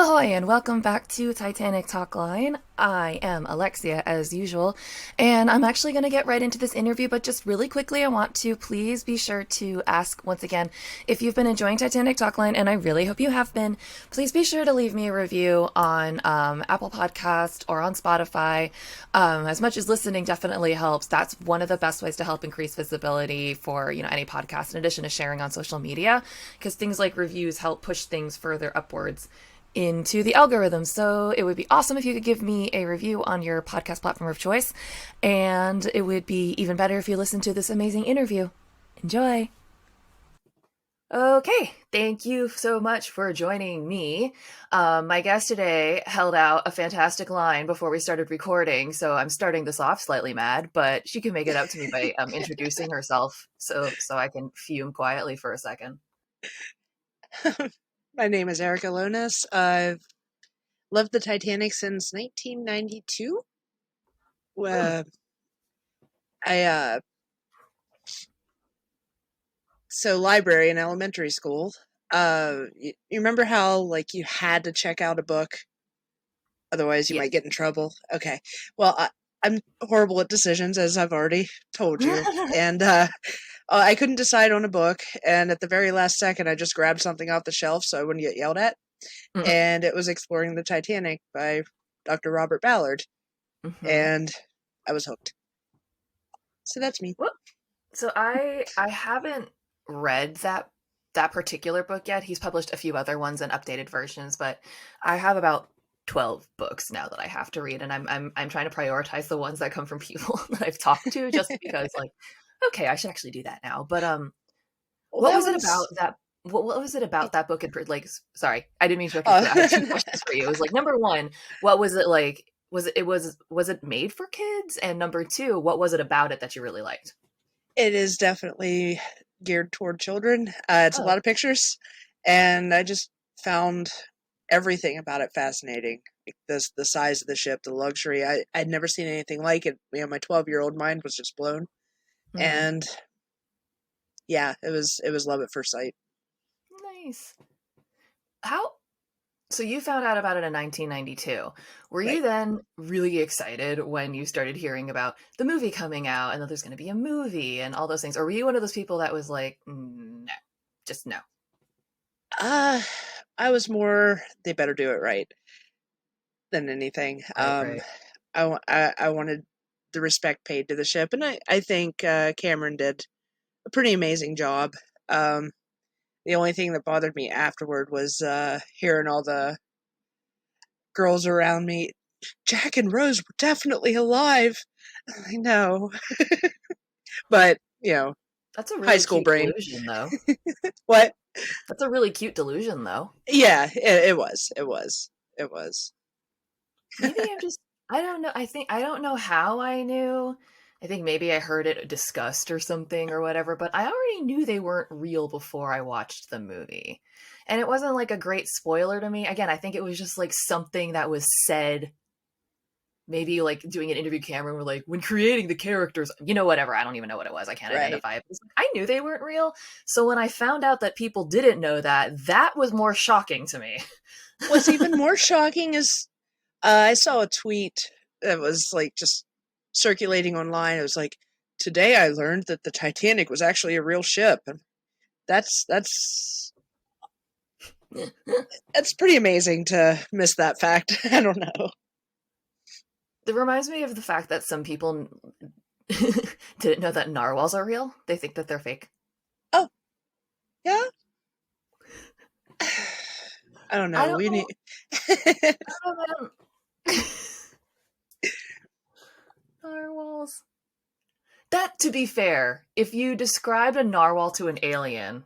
Ahoy and welcome back to Titanic Talk Line. I am Alexia as usual, and I'm actually going to get right into this interview, but just really quickly, I want to please be sure to ask once again if you've been enjoying Titanic Talk Line, and I really hope you have been. Please be sure to leave me a review on Apple Podcast or on Spotify. As much as listening definitely helps, that's one of the best ways to help increase visibility for any podcast, in addition to sharing on social media, because things like reviews help push things further upwards into the algorithm. So it would be awesome if you could give me a review on your podcast platform of choice. And it would be even better if you listened to this amazing interview. Enjoy. Okay, thank you so much for joining me. My guest today held out a fantastic line before we started recording, so I'm starting this off slightly mad, but she can make it up to me by introducing herself so I can fume quietly for a second. My name is Erica Lonas. I've loved the Titanic since 1992. Library in elementary school. You remember how you had to check out a book, otherwise you might get in trouble? Okay. Well, I'm horrible at decisions, as I've already told you, and I couldn't decide on a book, and at the very last second, I just grabbed something off the shelf so I wouldn't get yelled at. And it was Exploring the Titanic by Dr. Robert Ballard. And I was hooked. So that's me. Well, so I haven't read that particular book yet. He's published a few other ones in updated versions, but I have about 12 books now that I have to read, and I'm trying to prioritize the ones that come from people that I've talked to, just because okay, I should actually do that now. But what was it about that? What was it about that book? Sorry, I didn't mean to. I had two questions for you. It was number one, what was it like? Was it made for kids? And number two, what was it about it that you really liked? It is definitely geared toward children. It's a lot of pictures, and I just found everything about it fascinating. The size of the ship, the luxury. I'd never seen anything like it. My 12-year-old mind was just blown. And yeah, it was love at first sight. Nice. So you found out about it in 1992. Were you then really excited when you started hearing about the movie coming out and that there's going to be a movie and all those things? Or were you one of those people that was like, no, just no? I was more, they better do it right than anything. Right. I wanted the respect paid to the ship, and I think Cameron did a pretty amazing job. The only thing that bothered me afterward was hearing all the girls around me, Jack and Rose were definitely alive. I know. But, that's a really high school cute brain. delusion, though. What? That's a really cute delusion, though. Yeah, it was. Maybe I don't know. I don't know how I knew. I think maybe I heard it discussed or something or whatever, but I already knew they weren't real before I watched the movie. And it wasn't like a great spoiler to me. Again, I think it was just like something that was said, maybe like doing an interview camera where when creating the characters, whatever. I don't even know what it was. I can't identify it. I knew they weren't real. So when I found out that people didn't know that was more shocking to me. What's even more shocking is I saw a tweet that was just circulating online. It was like, today I learned that the Titanic was actually a real ship. And that's pretty amazing to miss that fact. I don't know. It reminds me of the fact that some people didn't know that narwhals are real. They think that they're fake. Oh, yeah. I don't know. We need. Narwhals. That, to be fair, if you described a narwhal to an alien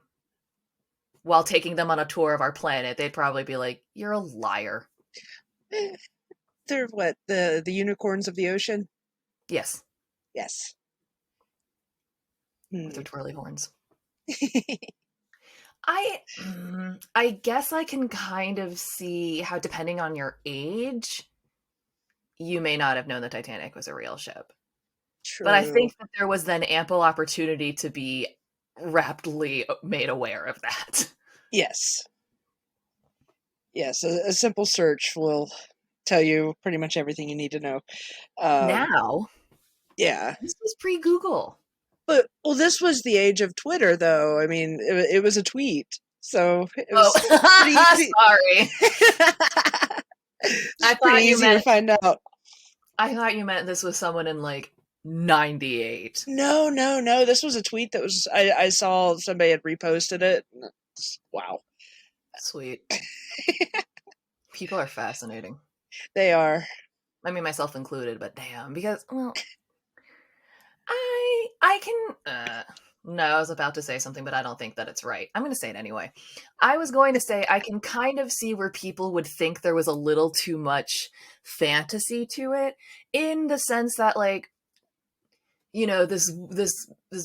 while taking them on a tour of our planet, they'd probably be like, "You're a liar." They're what, the unicorns of the ocean? Yes. Yes. With their twirly horns. I guess I can kind of see how, depending on your age, you may not have known the Titanic was a real ship. True. But I think that there was then ample opportunity to be rapidly made aware of that. Yes. Yes, a simple search will tell you pretty much everything you need to know. Um, Now, yeah. this was pre-Google. But well, this was the age of Twitter, though. I mean, it was a tweet, so it Oh, was pretty easy. sorry. I It's pretty thought you easy to meant find out. I thought you meant this was someone in like 98. No, no, no. This was a tweet that was. I saw somebody had reposted it. Wow, Sweet. People are fascinating. they are. I mean, myself included, but damn, because well, I can no, I was about to say something, but I don't think that it's right. I'm going to say it anyway. I was going to say I can kind of see where people would think there was a little too much fantasy to it, in the sense that like, you know, this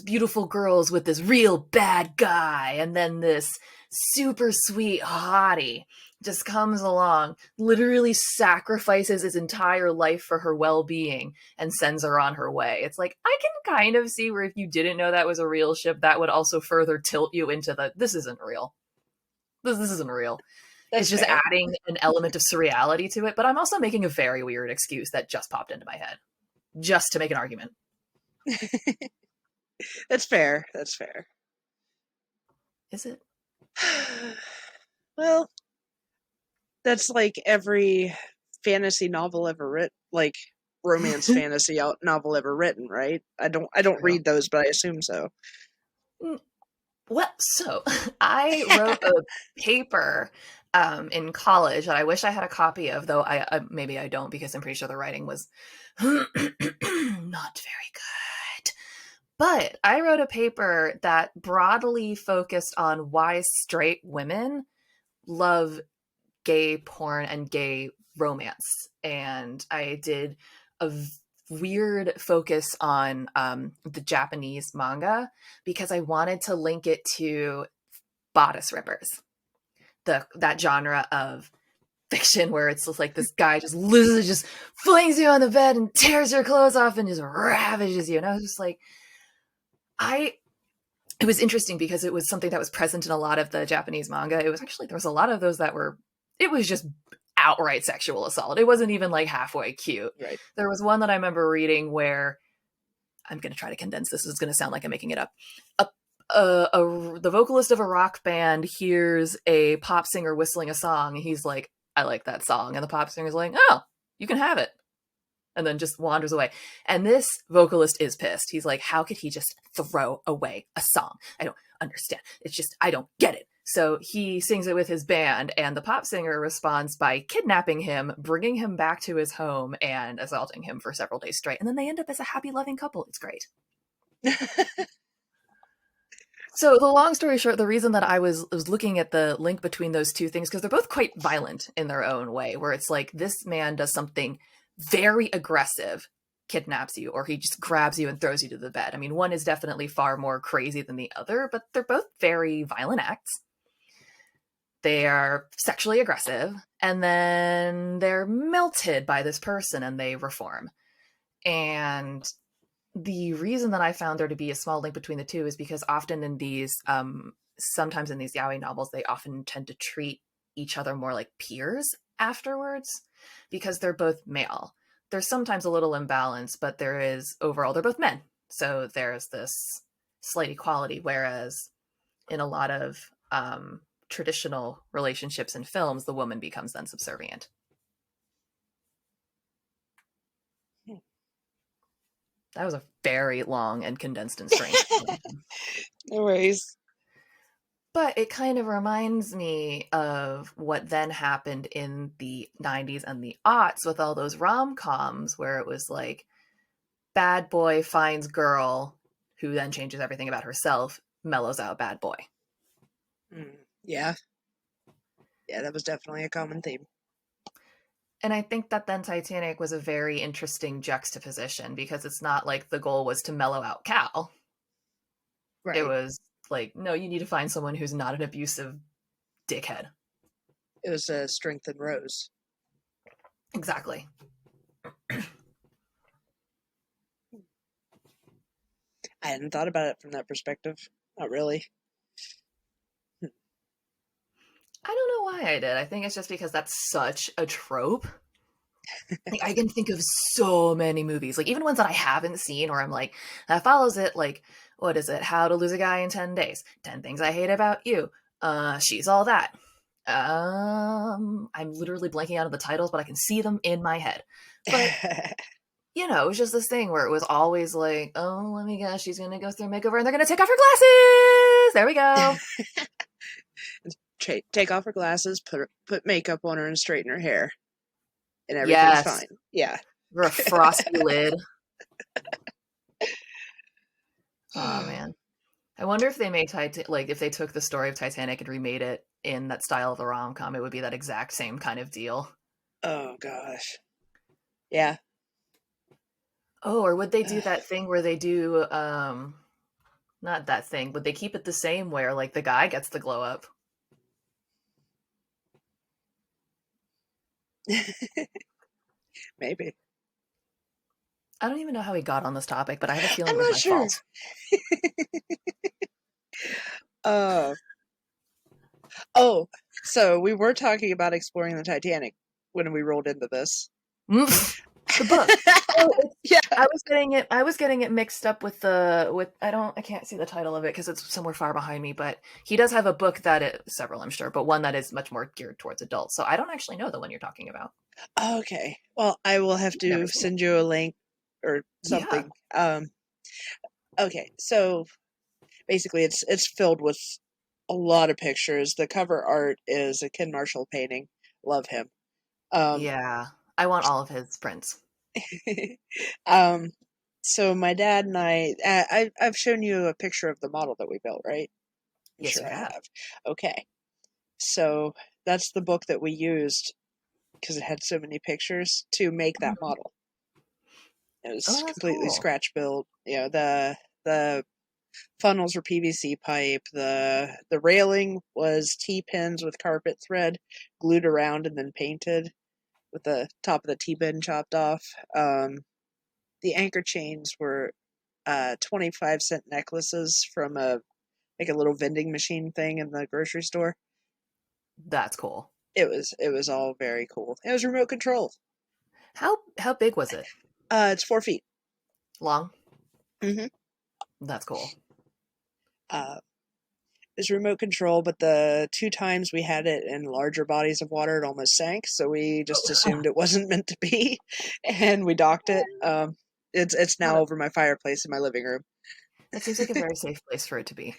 beautiful girls with this real bad guy, and then this super sweet hottie just comes along, literally sacrifices his entire life for her well-being and sends her on her way. It's like I can kind of see where if you didn't know that was a real ship, that would also further tilt you into the this isn't real. This isn't real. It's That's just fair. adding an element of surreality to it, but I'm also making a very weird excuse that just popped into my head just to make an argument. That's fair. That's fair. Is it? Well, that's like every fantasy novel ever written, like romance fantasy novel ever written, right? I don't True. read those, but I assume so. Well, so I wrote a paper in college that I wish I had a copy of, though I maybe I don't because I'm pretty sure the writing was not very good. But I wrote a paper that broadly focused on why straight women love gay porn and gay romance. And I did a weird focus on the Japanese manga because I wanted to link it to bodice rippers, that genre of fiction where it's just like this guy just literally just flings you on the bed and tears your clothes off and just ravages you. And I was just like, I it was interesting because it was something that was present in a lot of the Japanese manga. It was actually, there was a lot of those that were, it was just outright sexual assault. It wasn't even like halfway cute. Right. There was one that I remember reading where, I'm going to try to condense this. It's going to sound like I'm making it up. The vocalist of a rock band hears a pop singer whistling a song. And he's like, I like that song. And the pop singer's like, oh, you can have it. And then just wanders away. And this vocalist is pissed. He's like, how could he just throw away a song? I don't understand. It's just, I don't get it. So he sings it with his band, and the pop singer responds by kidnapping him, bringing him back to his home, and assaulting him for several days straight. And then they end up as a happy, loving couple. It's great. So the long story short, the reason that I was looking at the link between those two things, because they're both quite violent in their own way, where it's like this man does something very aggressive, kidnaps you, or he just grabs you and throws you to the bed. I mean, one is definitely far more crazy than the other, but they're both very violent acts. They are sexually aggressive, and then they're melted by this person and they reform. And the reason that I found there to be a small link between the two is because often in these, sometimes in these yaoi novels, they often tend to treat each other more like peers afterwards because they're both male. There's sometimes a little imbalance, but there is overall, they're both men. So there's this slight equality. Whereas in a lot of traditional relationships in films, the woman becomes then subservient. That was a very long and condensed and strange. No worries. But it kind of reminds me of what then happened in the 90s and the aughts with all those rom-coms where it was like bad boy finds girl who then changes everything about herself, mellows out bad boy. Yeah. Yeah, that was definitely a common theme. And I think that then Titanic was a very interesting juxtaposition because it's not like the goal was to mellow out Cal. Right. It was like, no, you need to find someone who's not an abusive dickhead. It was strength and Rose. Exactly. I hadn't thought about it from that perspective. Not really. I don't know why I did. I think it's just because that's such a trope. Like I can think of so many movies, like even ones that I haven't seen, or I'm like that follows it. Like what is it? How to Lose a Guy in 10 Days. 10 Things I Hate About You. She's All That. I'm literally blanking out of the titles, but I can see them in my head. But it was just this thing where it was always like, oh, let me guess, she's gonna go through a makeover and they're gonna take off her glasses. There we go. Take off her glasses, put makeup on her, and straighten her hair, and everything's Yes, fine. Yeah. or a frosty lid. Oh man. I wonder if they made like if they took the story of Titanic and remade it in that style of the rom com, it would be that exact same kind of deal. Oh gosh. Yeah. Oh, or would they do that thing where they do not that thing, but they keep it the same where like the guy gets the glow up. Maybe. I don't even know how we got on this topic, but I have a feeling I'm it was not my sure. fault. Uh oh, so we were talking about exploring the Titanic when we rolled into this. The book. Oh, Yeah. I was getting it mixed up with I can't see the title of it because it's somewhere far behind me, but he does have a book several I'm sure, but one that is much more geared towards adults. So I don't actually know the one you're talking about. Okay. Well, I will have I've never to seen it. send you a link or Yeah. something. Okay. So basically it's filled with a lot of pictures. The cover art is a Ken Marshall painting. Love him. Um Yeah. I want all of his prints. um so my dad and I've shown you a picture of the model that we built, right? I'm Yes, sure you I have. have. Okay. So that's the book that we used because it had so many pictures to make that Mhm. model. It was Oh, that's completely cool. scratch built. The funnels were PVC pipe. The railing was T-pins with carpet thread glued around and then painted with the top of the T-pin chopped off. The anchor chains were 25-cent necklaces from a little vending machine thing in the grocery store. That's cool. It was all very cool. It was remote controlled. How big was it? It's 4 feet. Long? Mm-hmm. That's cool. Uh, it's remote control, but the two times we had it in larger bodies of water, it almost sank. So we just assumed it wasn't meant to be, and we docked it. It's now Well, over my fireplace in my living room. that seems like a very safe place for it to be.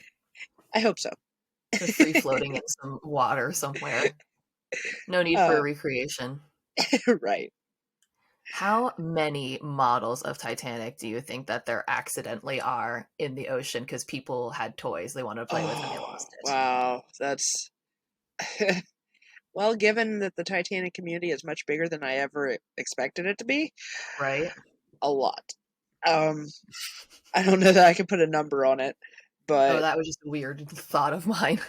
I hope so. Just free floating in some water somewhere. No need for Uh, recreation. right. How many models of Titanic do you think that there accidentally are in the ocean because people had toys they wanted to play with and they Oh, lost it? wow. That's well, given that the Titanic community is much bigger than I ever expected it to be, Right? a lot. Um, I don't know that I can put a number on it, Oh, but that was just a weird thought of mine.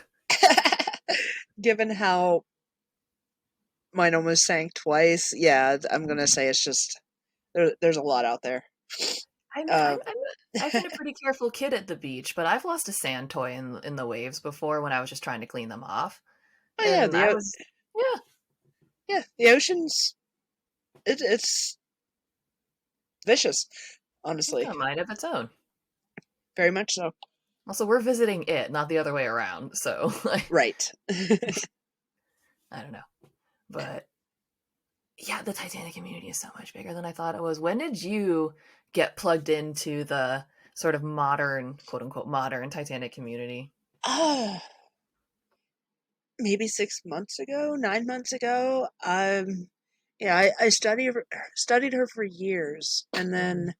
given how mine almost sank twice, yeah, I'm gonna say it's just there's a lot out there. I mean, Um, I've been a pretty careful kid at the beach, but I've lost a sand toy in the waves before when I was just trying to clean them off, oh yeah, and I was yeah, the ocean's it's vicious, it's got honestly, a mind of its own. very much so. Also, we're visiting it, not the other way around. So, like, Right. I don't know, but yeah, the Titanic community is so much bigger than I thought it was. When did you get plugged into the sort of modern, quote unquote, modern Titanic community? Ah, maybe 6 months ago, 9 months ago. Yeah, I studied her for years, and Mhm. then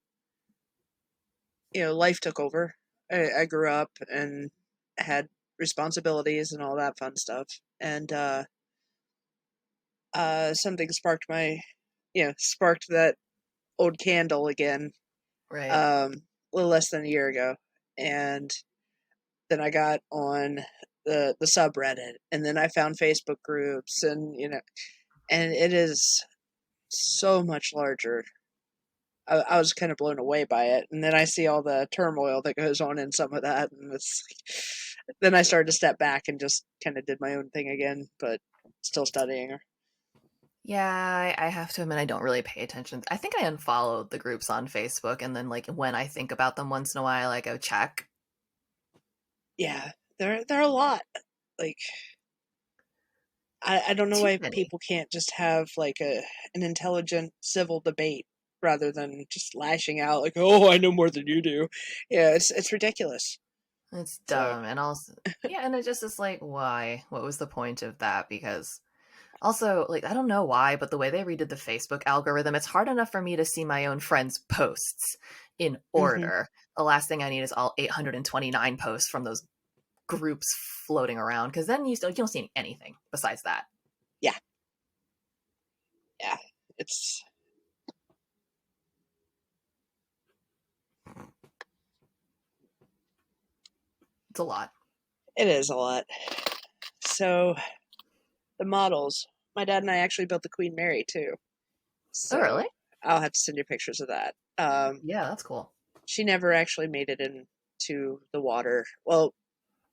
life took over. I grew up and had responsibilities and all that fun stuff, and something sparked that old candle again. Right. A little less than a year ago, and then I got on the subreddit, and then I found Facebook groups, and and it is so much larger. I was kind of blown away by it, and then I see all the turmoil that goes on in some of that, and Then I started to step back and just kind of did my own thing again, but still studying her. Yeah, I have to admit I don't really pay attention. I think I unfollowed the groups on Facebook, and then like when I think about them once in a while, I go check. Yeah, they're a lot. Like I don't know Too why many. people can't just have like an intelligent civil debate rather than just lashing out like, "Oh, I know more than you do." Yeah, it's ridiculous. It's So, dumb. And also, yeah, and it just is like, why? What was the point of that? Because also, like, I don't know why, but the way they redid the Facebook algorithm, it's hard enough for me to see my own friends' posts in mhm. order. The last thing I need is all 829 posts from those groups floating around, because then you don't see anything besides that. Yeah, yeah. It's It's a lot. it is a lot. So, the models. My dad and I actually built the Queen Mary too. Oh, So, really? I'll have to send you pictures of that. Yeah, that's cool. She never actually made it into the water. Well,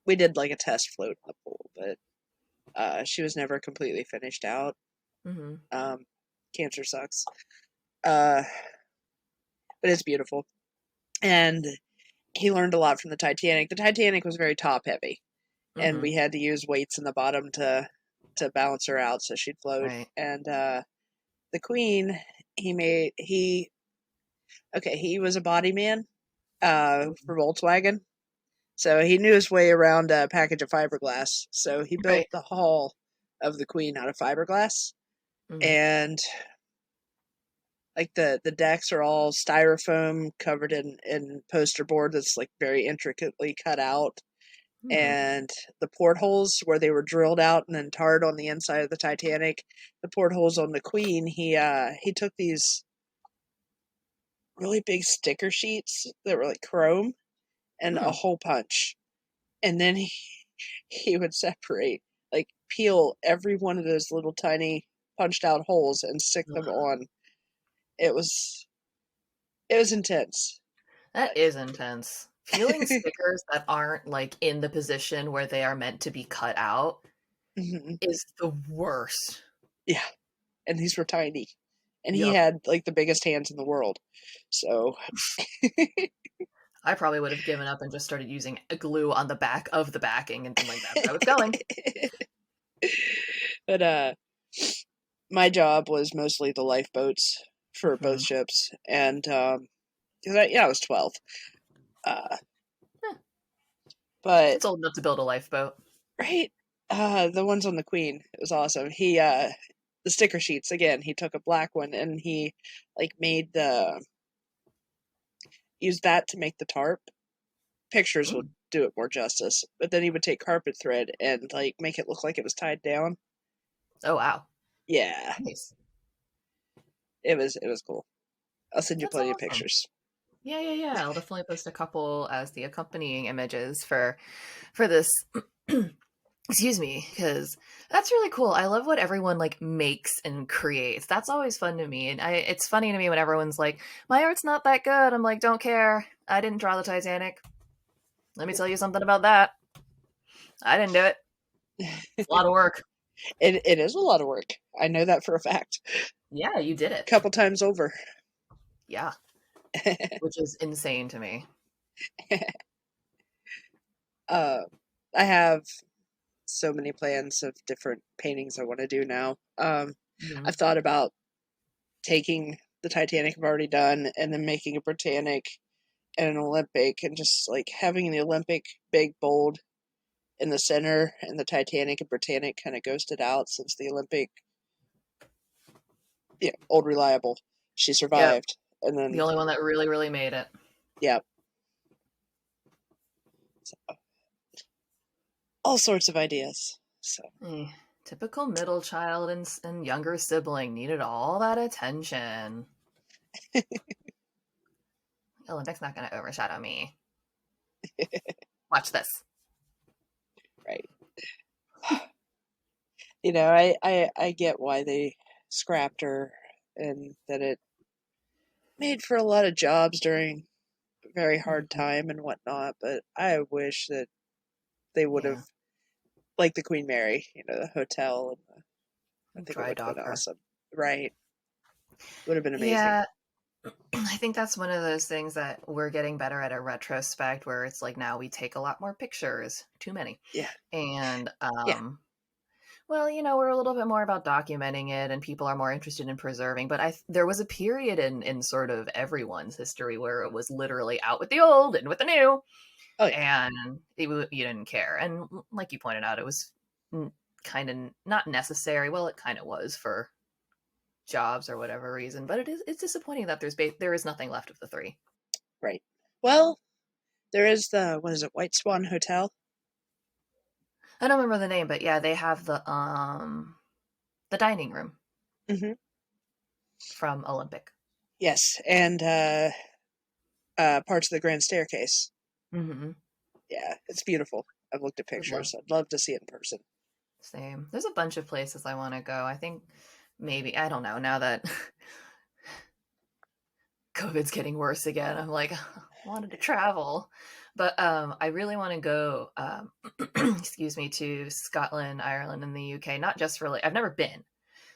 we did like a test float in the pool, but she was never completely finished out. Hmm. Um, Cancer sucks. Uh, but it's beautiful. And he learned a lot from the Titanic. The Titanic was very top heavy, and Hmm. we had to use weights in the bottom to balance her out so she'd float. Right. And the Queen, he okay, he was a body man Mhm. for Volkswagen. So he knew his way around a package of fiberglass. So he built Right. the hull of the Queen out of fiberglass. Hmm. And like the decks are all styrofoam covered in poster board that's like very intricately cut out. Hmm. And the portholes where they were drilled out and then tarred on the inside of the Titanic, the portholes on the Queen, he took these really big sticker sheets that were like chrome and a Hmm. hole punch. And then he would separate, like peel every one of those little tiny punched out holes and stick them Ugh. on. It was it was intense. That is intense. Peeling stickers that aren't like in the position where they are meant to be cut out Mhm. is the worst. Yeah, and these were tiny, and he Yup. had like the biggest hands in the world. So, I probably would have given up and just started using a glue on the back of the backing and been like, that's how it's going. but my job was mostly the lifeboats for both Hmm. ships, and because I was 12, uh, Eh, but it's old enough to build a lifeboat. right, the ones on the Queen, it was awesome. He the sticker sheets again. He took a black one and he like made the used that to make the tarp. Pictures would Mm. do it more justice, but then he would take carpet thread and like make it look like it was tied down. Oh, wow. Yeah, Nice. it was cool. I'll send you That's plenty of awesome. pictures. Yeah, yeah, yeah. I'll definitely post a couple as the accompanying images for this. Excuse me, because that's really cool. I love what everyone like makes and creates. That's always fun to me. And it's funny to me when everyone's like, "My art's not that good." I'm like, "Don't care. I didn't draw the Titanic. Let me tell you something about that. I didn't do it. It's a lot of work." It is a lot of work. I know that for a fact. Yeah, you did A it. couple times over. Yeah, which is insane to me. uh, I have so many plans of different paintings I want to do now. Mhm. I've thought about taking the Titanic I've already done and then making a Britannic and an Olympic and just like having the Olympic big bold in the center and the Titanic and Britannic kind of ghosted out since the Olympic, yeah, old reliable. She Yep, survived. And the then, only one that really, really made it. yeah, all sorts of ideas. So, Eh, typical middle child and younger sibling needed all that attention. Olympics not going to overshadow me. Watch this. right. I get why they scrapped her and that it made for a lot of jobs during a very hard Mhm. time and whatnot, but I wish that they would have, Yeah. like the Queen Mary, the hotel, and I think it Dry would have been docker. awesome. Right. Would have been amazing. Yeah. I think that's one of those things that we're getting better at a retrospect where it's like now we take a lot more pictures, too many. Yeah. And Yeah. well, we're a little bit more about documenting it and people are more interested in preserving, but there was a period in sort of everyone's history where it was literally out with the old and with the new, Oh yeah. and you didn't care. And like you pointed out, it was kind of not necessary. Well, it kind of was for jobs or whatever reason, but it's disappointing that there is nothing left of the three. Right. Well, there is what is it, White Swan Hotel? I don't remember the name, but yeah, they have the dining room Mm-hmm. from Olympic. Yes, and parts of the Grand Staircase. Mm-hmm. Yeah, it's beautiful. I've looked at pictures. I'd love to see it in person. Same. There's a bunch of places I want to go. I think maybe, I don't know, now that COVID's getting worse again, I'm like, I wanted to travel. But I really want to go, excuse me, to Scotland, Ireland, and the UK. Not just for I've never been,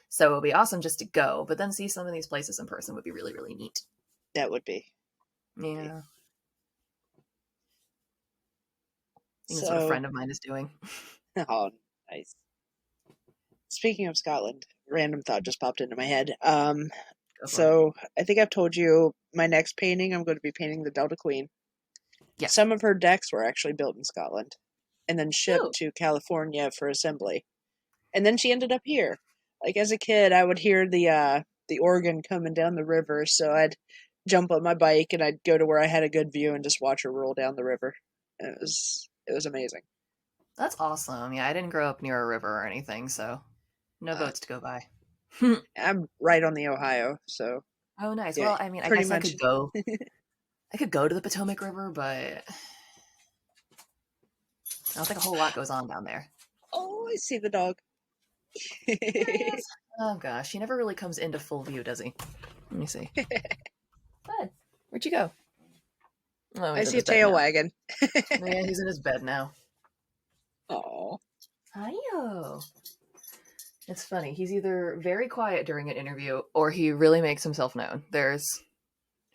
so it would be awesome just to go. But then see some of these places in person would be really, really neat. That would be. Yeah. I think that's what a So, friend of mine is doing. oh, nice. Speaking of Scotland, random thought just popped into my head. Go for it. So I think I've told you my next painting. I'm going to be painting the Delta Queen. Yes. Some of her decks were actually built in Scotland, and then shipped Ooh. to California for assembly. And then she ended up here. Like as a kid, I would hear the organ coming down the river, so I'd jump on my bike and I'd go to where I had a good view and just watch her roll down the river. And it was amazing. That's awesome. Yeah, I didn't grow up near a river or anything, so no Uh, boats to go by. I'm right on the Ohio, so Oh, nice. yeah, Well, I mean, I pretty guess much. I could go to the Potomac River, but I don't think a whole lot goes on down there. Oh, I see the dog. There he is. Oh gosh, he never really comes into full view, does he? Let me see. Bud, where'd you go? Oh, I he's in see a his bed tail now. wagging. Yeah, he's in his bed now. Oh, Hiyo. It's funny. He's either very quiet during an interview or he really makes himself known. There's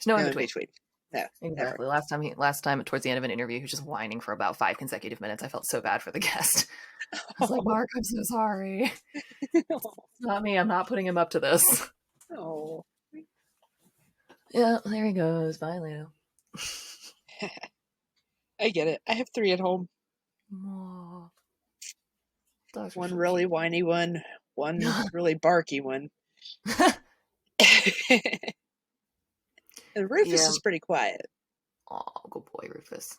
no in no in between. between. No, never. Exactly. Last time towards the end of an interview, he was just whining for about 5 consecutive minutes. I felt so bad for the guest. I was like, Mark, I'm so sorry. It's not me. I'm not putting him up to this. Oh, Yeah, there he goes. Bye, Leo. I get it. I have 3 at home. Aw, dogs are One so really cute. whiny one, one really barky one. And Rufus Yeah. is pretty quiet. Oh, good boy, Rufus.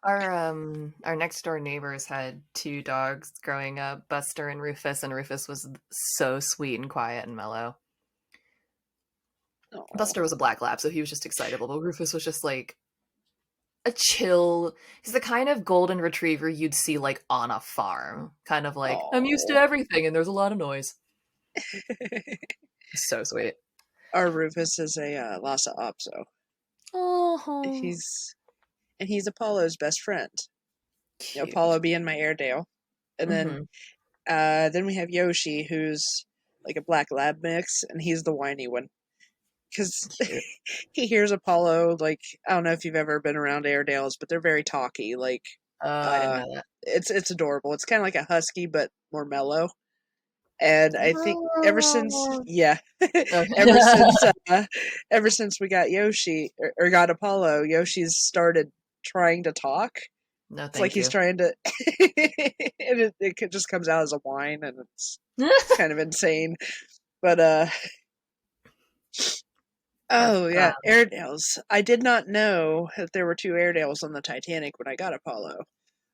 Our next door neighbors had 2 dogs growing up, Buster and Rufus was so sweet and quiet and mellow. Oh, Buster was a black lab, so he was just excitable, but Rufus was just like a chill. He's the kind of golden retriever you'd see like on a farm. Kind of like, I'm used to oh. everything and there's a lot of noise. So sweet. Our Rufus is a Lhasa Apso. Oh, He's Apollo's best friend. cute. Apollo being my Airedale, and Mm-hmm. then we have Yoshi, who's like a black lab mix, and he's the whiny one because Cute. he hears Apollo. Like I don't know if you've ever been around Airedales, but they're very talky. Like Oh, I didn't know that. it's adorable. It's kind of like a husky, but more mellow. And I think ever since, Oh. yeah, Okay. ever since, ever since we got Yoshi or got Apollo, Yoshi's started trying to talk. No, It's like thank he's you. trying to, and it just comes out as a whine, and it's kind of insane. But oh yeah, Airedales. I did not know that there were 2 Airedales on the Titanic when I got Apollo.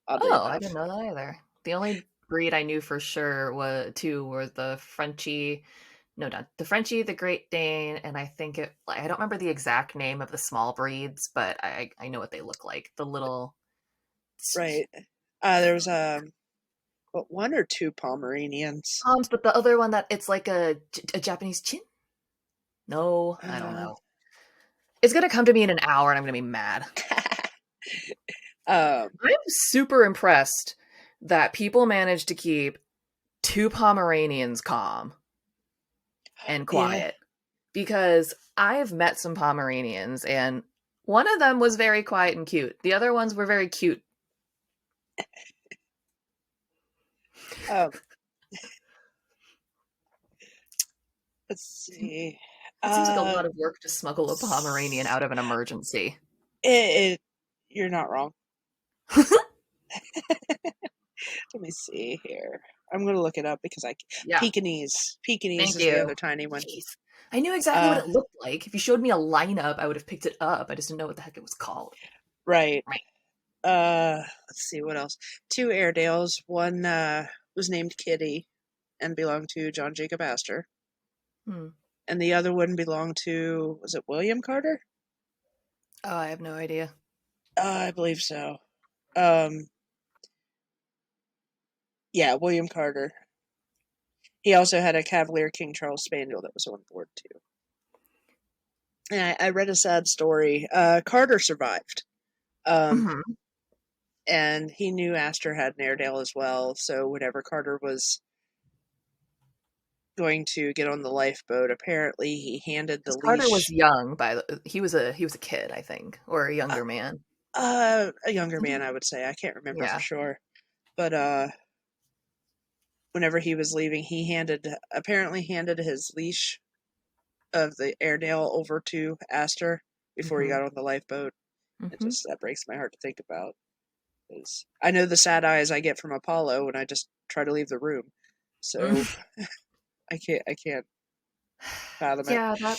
Oddly Oh, I enough, didn't know that either. The only breed I knew for sure was 2 were the Frenchie. No, not the Frenchie, the Great Dane, and I don't remember the exact name of the small breeds, but I know what they look like. The little right? There was what, 1 or 2 Pomeranians. Poms, but the other one that it's like a Japanese chin. No, I don't Uh, know. It's gonna come to me in an hour, and I'm gonna be mad. Um, I'm super impressed that people managed to keep two Pomeranians calm and yeah. quiet, because I've met some Pomeranians and one of them was very quiet and cute. The other ones were very cute. Um, let's see. It seems like a Uh, lot of work to smuggle a Pomeranian out of an emergency. it, you're not wrong. Let me see here. I'm gonna look it up because I Yeah, Pekingese. Pekingese thank is the you. other tiny one. Jeez. I knew exactly what Uh, it looked like. If you showed me a lineup, I would have picked it up. I just didn't know what the heck it was called. right. Right. Let's see what else. Two Airedales. One was named Kitty and belonged to John Jacob Astor, Hmm. and the other one belonged to, was it William Carter? Oh, I have no idea. I believe so. Um, yeah, William Carter. He also had a Cavalier King Charles Spaniel that was on board too. And I read a sad story. Carter survived. Um, Hmm. and he knew Astor had an Airedale as well. So whenever Carter was going to get on the lifeboat, apparently he handed the Because Carter was leash. young he was a kid, I think, or a Uh, younger man. a younger man, I would say. I can't remember for Yeah. sure, but whenever he was leaving, he handed his leash of the Airedale over to Astor before he Hmm. got on the lifeboat. It Hmm. just that breaks my heart to think about. Because I know the sad eyes I get from Apollo when I just try to leave the room. So I can't fathom it. Yeah,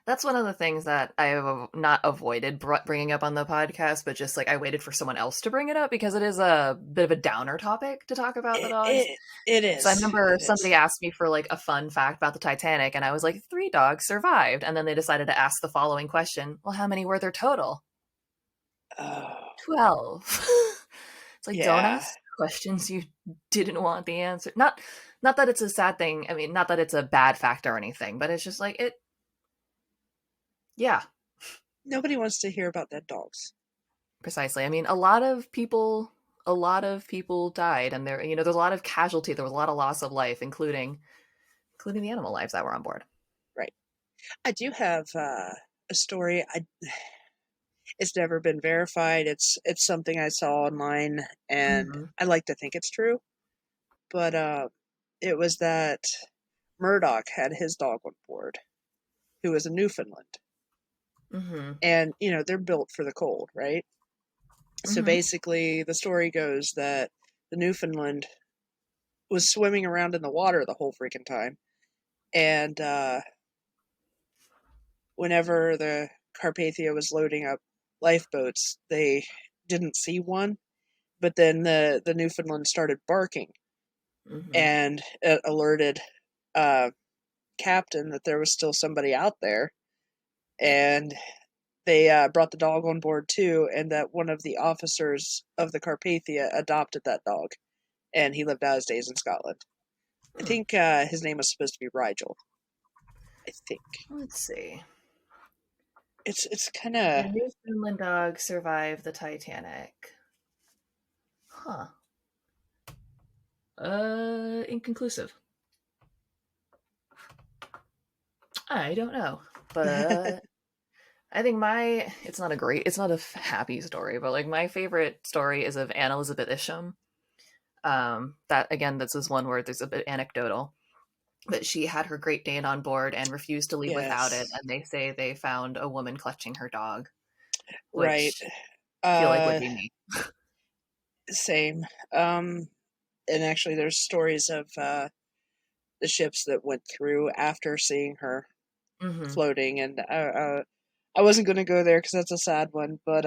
that's one of the things that I have not avoided bringing up on the podcast, but just like I waited for someone else to bring it up because it is a bit of a downer topic to talk about the It dogs. it, it So I is. remember It somebody is. asked me for like a fun fact about the Titanic, and I was like, 3 dogs survived. And then they decided to ask the following question: well, how many were there total? Oh 12. It's like, don't yeah. ask questions you didn't want the answer. Not that it's a sad thing. I mean, not that it's a bad fact or anything, but it's just like it. Yeah, Nobody wants to hear about dead dogs. precisely. I mean, a lot of people died, and there's a lot of casualty. There was a lot of loss of life, including the animal lives that were on board. Right. I do have a story. It's never been verified. It's something I saw online, and Hmm. I like to think it's true. But it was that Murdoch had his dog on board, who was a Newfoundland, Hmm. and they're built for the cold, right? So Hmm. basically, the story goes that the Newfoundland was swimming around in the water the whole freaking time, and whenever the Carpathia was loading up lifeboats, they didn't see one, but then the Newfoundland started barking, Hmm. and it alerted uh, captain that there was still somebody out there, and they brought the dog on board too, and that one of the officers of the Carpathia adopted that dog, and he lived out his days in Scotland. I Hmm. think his name was supposed to be Rigel. I think Let's see. it's kind of The Newfoundland dog survived the Titanic. Huh. Inconclusive. I don't know, but I think it's not a happy story, but like my favorite story is of Anne Elizabeth Isham. That again, this is one where there's a bit anecdotal, but she had her Great Dane on board and refused to leave without it, yes, and they say they found a woman clutching her dog, right. which I feel like would Uh, be me. Same. And actually, there's stories of the ships that went through after seeing her Hmm. floating, and I wasn't going to go there because that's a sad one, but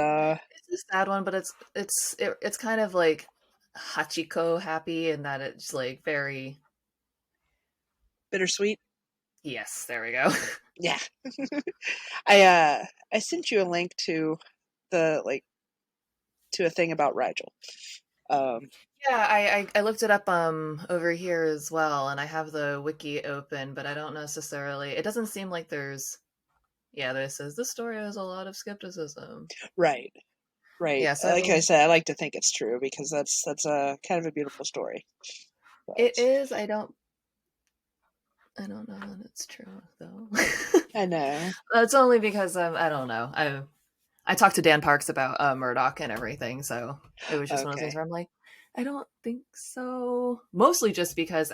It's a sad one, but it's kind of like Hachiko happy in that it's like very. bittersweet. Yes, there we go. Yeah, I sent you a link to the like to a thing about Rigel. Um, Yeah, I looked it up over here as well, and I have the wiki open, but I don't necessarily. It doesn't seem like there's. Yeah, there says this story has a lot of skepticism. right. Right. Yeah, so I Like I mean, said, I like to think it's true because that's a kind of a beautiful story. it But is. I don't know that it's true though. I know. That's only because I don't know. I talked to Dan Parks about Murdoch and everything, so it was just one of those things Okay. where I'm like, I don't think so. Mostly just because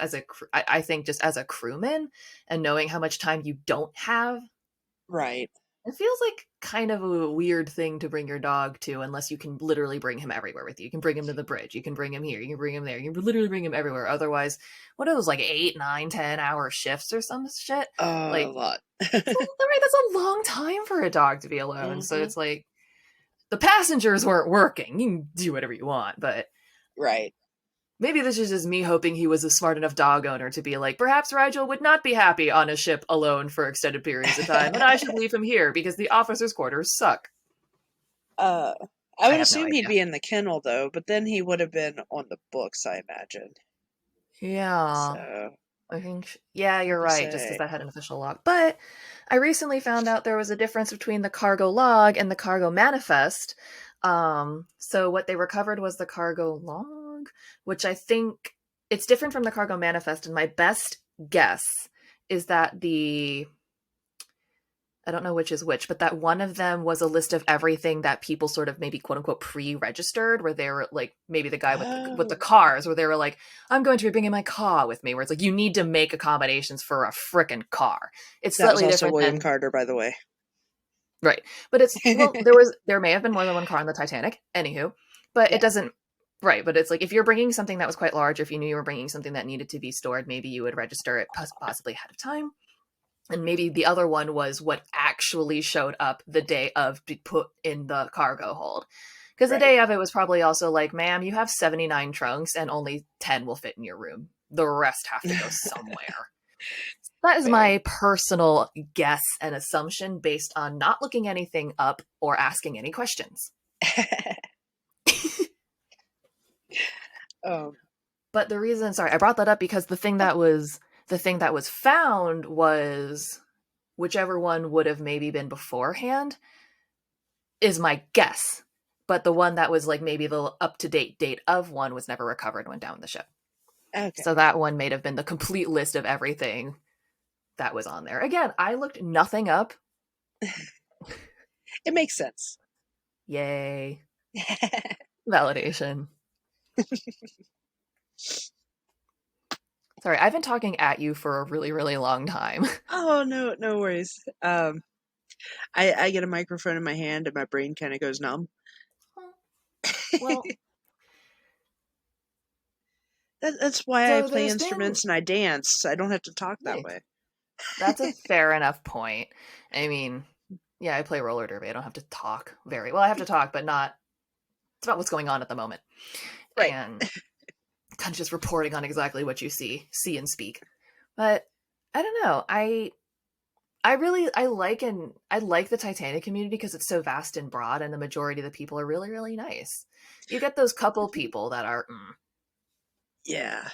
I think just as a crewman and knowing how much time you don't have, Right. it feels like kind of a weird thing to bring your dog to unless you can literally bring him everywhere with you. You can bring him to the bridge, you can bring him here, you can bring him there, you can literally bring him everywhere. Otherwise, what are those like 8, 9, 10 hour shifts or some shit? A Like lot. that's a long time for a dog to be alone. So Hmm. it's like the passengers weren't working. You can do whatever you want, but Right. maybe this is just me hoping he was a smart enough dog owner to be like, perhaps Rigel would not be happy on a ship alone for extended periods of time, and I should leave him here because the officers' quarters suck. uh, I I would have no assume he'd idea. be in the kennel though, but then he would have been on the books, I imagine. Yeah, So I think, yeah, hard you're to right, just because say. that had an official log. But I recently found out there was a difference between the cargo log and the cargo manifest. So what they recovered was the cargo log, which I think it's different from the cargo manifest. And my best guess is that I don't know which is which, but that one of them was a list of everything that people sort of maybe quote unquote pre-registered, where they were like maybe the guy with the Oh, cars, where they were like, "I'm going to be bringing my car with me," where it's like you need to make accommodations for a frickin' car. It's that was slightly also different William than Carter, by the way. right, but it's well, there may have been more than one car on the Titanic, anywho, but it Yeah. doesn't. Right, but it's like if you're bringing something that was quite large, or if you knew you were bringing something that needed to be stored, maybe you would register it possibly ahead of time. And maybe the other one was what actually showed up the day of be put in the cargo hold. Because the Right. day of it was probably also like, ma'am, you have 79 trunks and only 10 will fit in your room. The rest have to go somewhere. That is Fair. my personal guess and assumption based on not looking anything up or asking any questions. um, But the reason, sorry, I brought that up because the thing that was found was whichever one would have maybe been beforehand is my guess. But the one that was like maybe the up to date of one was never recovered and went down the ship. okay. So that one may have been the complete list of everything that was on there. Again, I looked nothing up. It makes sense. Yay. Validation. Sorry, I've been talking at you for a really, really long time. Oh no, no worries. I get a microphone in my hand and my brain kind of goes numb. Well, That's why I so play there's been instruments and I dance. I don't have to talk that nice. way. That's a fair enough point. I mean, yeah, I play roller derby. I don't have to talk very well. I have to talk, but not. It's about what's going on at the moment, Right. and kind of just reporting on exactly what you see and speak. But I don't know. I really I like the Titanic community because it's so vast and broad, and the majority of the people are really really nice. You get those couple people that are Yeah.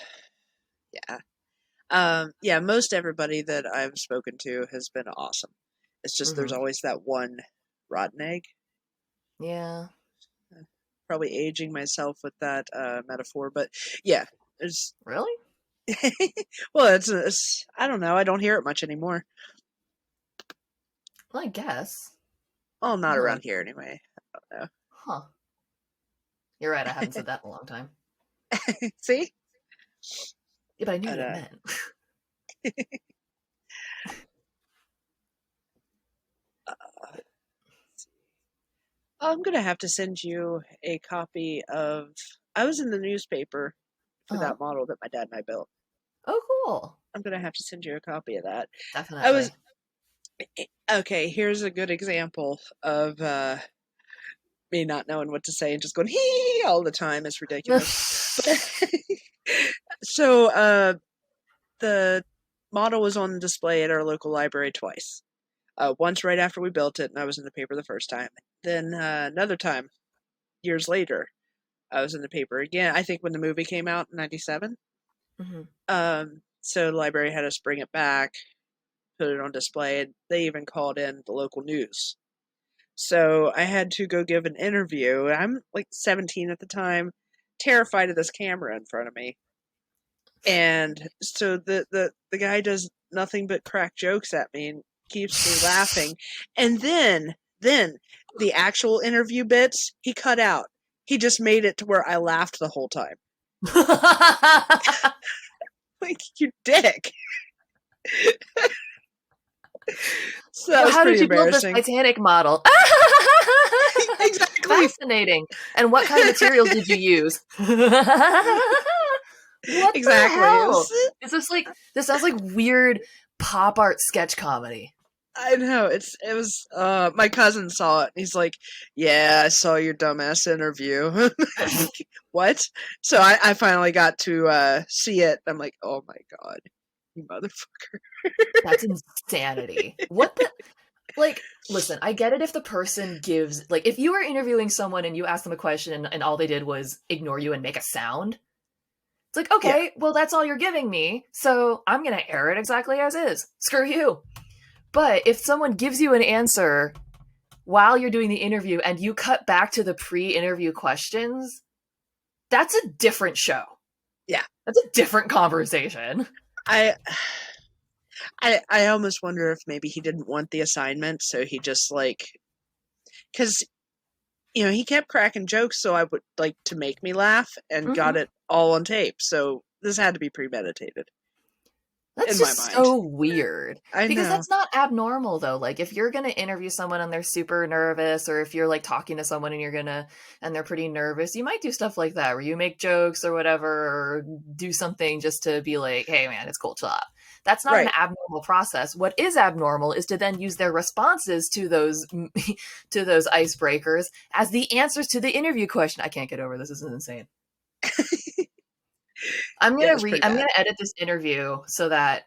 Yeah. Yeah, most everybody that I've spoken to has been awesome. It's just there's mm-hmm. always that one rotten egg. Yeah, Probably aging myself with that metaphor, but yeah, there's really. well, it's I don't know. I don't hear it much anymore. Well, I guess. Well, not Huh. around here anyway. I don't Huh. You're right. I haven't said that in a long time. know. See? Yeah, but I knew But what it meant. I'm gonna have to send you a copy of. I was in the newspaper for Uh-huh. that model that my dad and I built. Oh, cool. I'm gonna have to send you a copy of that. I was Definitely. okay. Here's a good example of me not knowing what to say and just going hee all the time. It's ridiculous. But so the model was on display at our local library twice. Once right after we built it, and I was in the paper the first time. Then another time, years later, I was in the paper again. I think when the movie came out in '97. hmm So the library had us bring it back, put it on display, and they even called in the local news. So I had to go give an interview. I'm like 17 at the time, terrified of this camera in front of me. And so the guy does nothing but crack jokes at me and keeps me laughing. And then the actual interview bits he cut out. He just made it to where I laughed the whole time. Like, you dick. So that was How pretty did you build this embarrassing. Titanic model? Exactly. Fascinating. And what kind of materials did you use? What Exactly. the hell? Is this like, this sounds like weird pop art sketch comedy. I know, it was my cousin saw it and he's like, "Yeah, I saw your dumbass interview." What? So I finally got to see it. I'm like, "Oh my god, you motherfucker." That's insanity. What the, like, listen, I get it if the person gives, like, if you were interviewing someone and you asked them a question and all they did was ignore you and make a sound, it's like, Yeah. okay, well, that's all you're giving me, so I'm gonna air it exactly as is. Screw you. But if someone gives you an answer while you're doing the interview and you cut back to the pre-interview questions, that's a different show. Yeah. That's a different conversation. I I almost wonder if maybe he didn't want the assignment, so he just like, cuz he kept cracking jokes so I would like to make me laugh and got it all on tape. So this had to be premeditated. That's In just my mind. so weird. I Because know. that's not abnormal though. Like if you're gonna interview someone and they're super nervous, or if you're like talking to someone and they're pretty nervous, you might do stuff like that where you make jokes or whatever, or do something just to be like, hey man, it's cool, chill out. That's not an Right. abnormal process. What is abnormal is to then use their responses to those to those icebreakers as the answers to the interview question. I can't get over this. This is insane. I'm Yeah, gonna it's pretty I'm bad. gonna edit this interview so that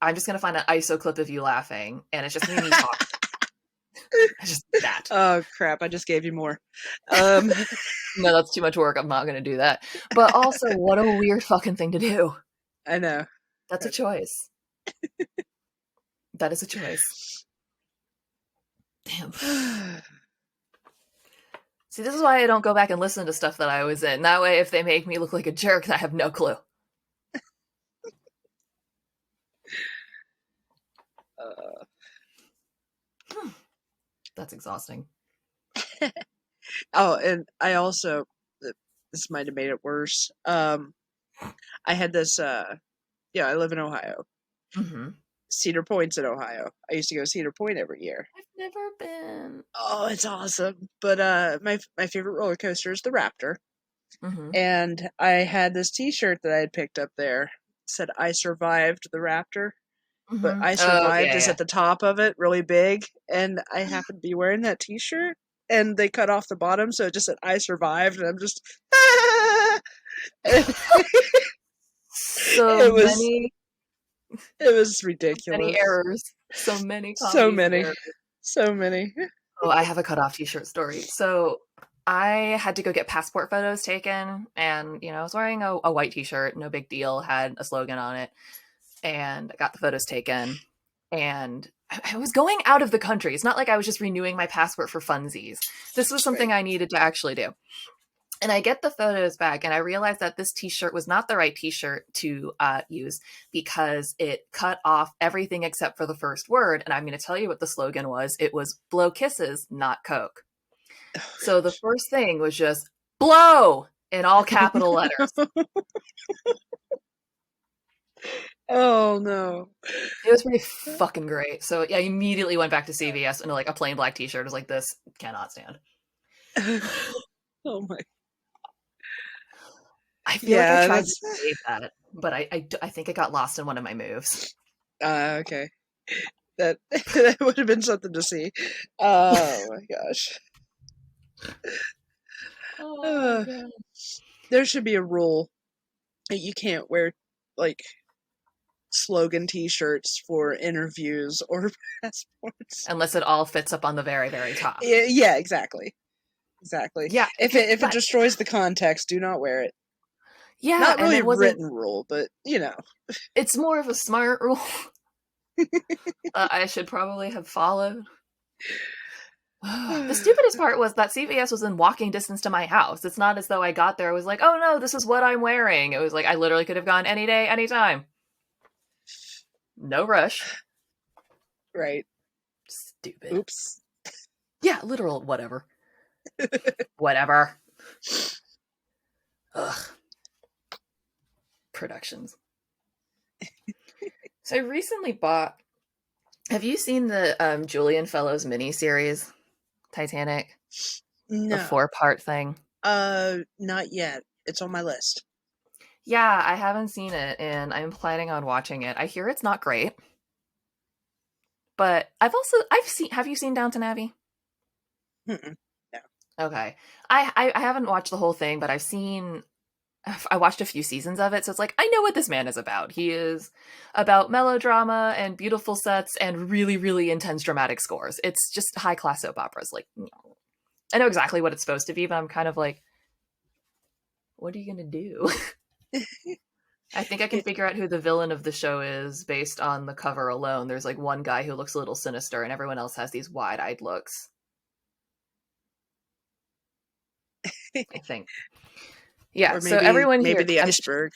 I'm just gonna find an ISO clip of you laughing, and it's just me talking. Just that. Oh crap, I just gave you more. No, that's too much work. I'm not gonna do that. But also, what a weird fucking thing to do. I know. That's a choice. That is a choice. Damn. See, this is why I don't go back and listen to stuff that I was in. That way, if they make me look like a jerk, I have no clue. That's exhausting. Oh, and I also, this might have made it worse. I had this. Yeah, I live in Ohio. Mm-hmm. Cedar Point's in Ohio. I used to go to Cedar Point every year. I've never been. Oh, it's awesome. But my favorite roller coaster is the Raptor. Mm-hmm. And I had this T-shirt that I had picked up there. It said "I survived the Raptor," but Mm-hmm. "I Oh, survived" is yeah. at the top of it, really big. And I happened to be wearing that T-shirt, and they cut off the bottom, so it just said "I survived," and I'm just. it So was many ridiculous. errors. So many So comedy many. errors. So many. Oh, I have a cutoff t-shirt story. So I had to go get passport photos taken, and I was wearing a white t-shirt, no big deal, had a slogan on it, and I got the photos taken, and I was going out of the country. It's not like I was just renewing my passport for funsies. This was something I needed to actually do. And I get the photos back, and I realized that this t-shirt was not the right t-shirt to use because it cut off everything except for the first word. And I'm going to tell you what the slogan was. It was "blow kisses, not Coke." So the first thing was just "blow" in all capital letters. Oh no. It was pretty fucking great. So yeah, I immediately went back to CVS and like a plain black t-shirt. I was like, this cannot stand. Oh my. I feel like I Yeah, tried to that's. save that, but I think it got lost in one of my moves. Okay. That that would have been something to see. Oh my gosh. Oh my God. There should be a rule that you can't wear like slogan T-shirts for interviews or passports. Unless it all fits up on the very, very top. Yeah, exactly. Exactly. Yeah. If it destroys the context, do not wear it. Yeah, Not and really it a wasn't. written rule, but It's more of a smart rule. I should probably have followed. The stupidest part was that CVS was in walking distance to my house. It's not as though I got there. I was like, oh no, this is what I'm wearing. It was like I literally could have gone any day, anytime. No rush. Right. Stupid. Oops. Yeah, literal whatever. Whatever. Ugh. Productions. So I recently bought. Have you seen the Julian Fellows miniseries, Titanic? No. The 4-part thing? Not yet. It's on my list. Yeah, I haven't seen it, and I'm planning on watching it. I hear it's not great. But I've seen. Have you seen Downton Abbey? Mm-mm. No. Okay. I haven't watched the whole thing, but I watched a few seasons of it, so it's like, I know what this man is about. He is about melodrama and beautiful sets and really, really intense dramatic scores. It's just high-class soap operas. Like, I know exactly what it's supposed to be, but I'm kind of like, what are you going to do? I think I can figure out who the villain of the show is based on the cover alone. There's like one guy who looks a little sinister, and everyone else has these wide-eyed looks. I think. Yeah, so everyone here... Maybe the iceberg.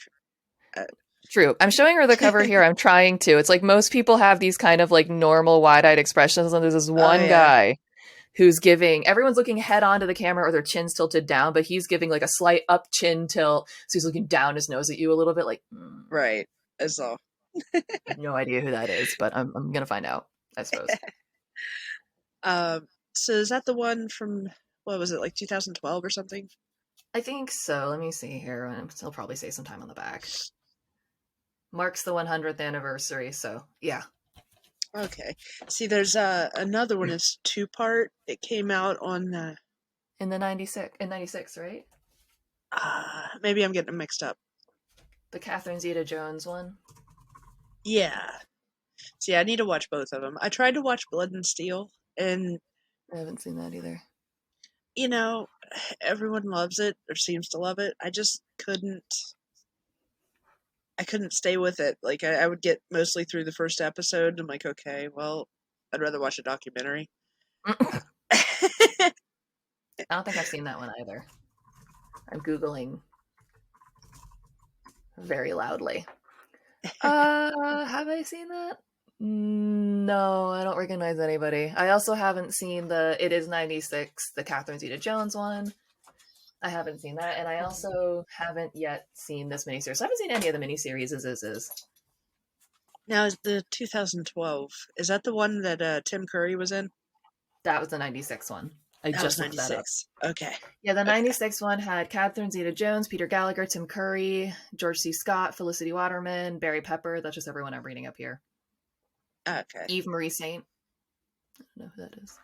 True. I'm showing her the cover here. I'm trying to. It's like most people have these kind of like normal wide-eyed expressions, and there's this one guy who's giving... Everyone's looking head on to the camera or their chin's tilted down, but he's giving like a slight up chin tilt, so he's looking down his nose at you a little bit like... Right. That's all. I have no idea who that is, but I'm going to find out, I suppose. So is that the one from... What was it, like 2012 or something? I think so. Let me see here. He'll probably say sometime on the back. Marks the 100th anniversary, so yeah. Okay. See, there's another one. It's 2-part. It came out on... In 96, right? Maybe I'm getting them mixed up. The Catherine Zeta-Jones one? Yeah. See, I need to watch both of them. I tried to watch Blood and Steel, and... I haven't seen that either. You know, everyone loves it, or seems to love it. I just couldn't stay with it. Like, I would get mostly through the first episode, and I'm like, okay, well, I'd rather watch a documentary. I don't think I've seen that one either. I'm Googling very loudly. Have I seen that? No, I don't recognize anybody. I also haven't seen the It Is 96, the Catherine Zeta-Jones one. I haven't seen that, and I also haven't yet seen this miniseries. I haven't seen any of the miniseries as is. Now, is the 2012, is that the one that Tim Curry was in? That was the 96 one. I just looked that up. Okay. Yeah, the 96 one had Catherine Zeta-Jones, Peter Gallagher, Tim Curry, George C. Scott, Felicity Waterman, Barry Pepper. That's just everyone I'm reading up here. Okay. Eve Marie Saint. I don't know who that is.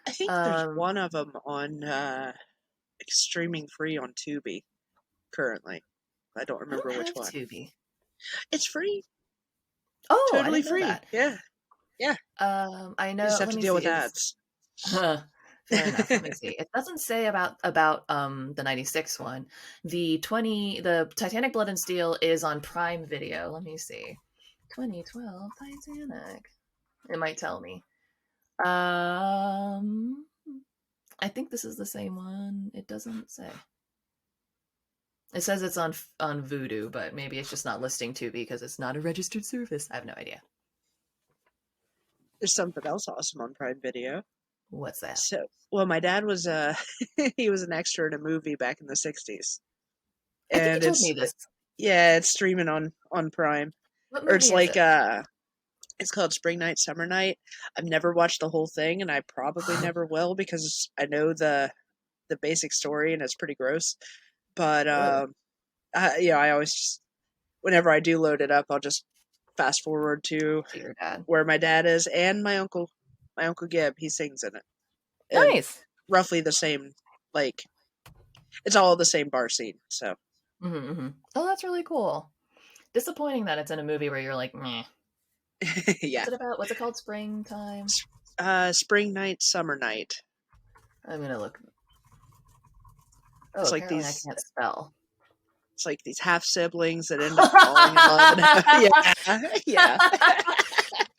I think there's one of them on streaming free on Tubi currently. I don't remember which one. Tubi. It's free. Oh, totally I didn't know free. That. Yeah. I know. You just have to deal with ads. Fair enough. Let me see. It doesn't say about the 96 one. The Titanic Blood and Steel is on Prime Video. Let me see. 2012 Titanic. It might tell me. I think this is the same one. It doesn't say. It says it's on Vudu, but maybe it's just not listing Tubi because it's not a registered service. I have no idea. There's something else awesome on Prime Video. What's that? So, well, my dad was he was an extra in a movie back in the 60s. I think you told me this. Yeah, it's streaming on Prime. Or it's like it's called Spring Night, Summer Night. I've never watched the whole thing, and I probably never will because I know the basic story and it's pretty gross. But I always just, whenever I do load it up, I'll just fast forward to your dad. Where my dad is and my uncle Gib. He sings in it. Nice. And roughly the same, like it's all the same bar scene. So. Mm-hmm. Oh, that's really cool. Disappointing that it's in a movie where you're like, meh. Yeah. What's it about? What's it called? Springtime? Spring Night, Summer Night. I'm gonna look. Oh, it's like I can't spell. It's like these half siblings that end up falling in love. Yeah.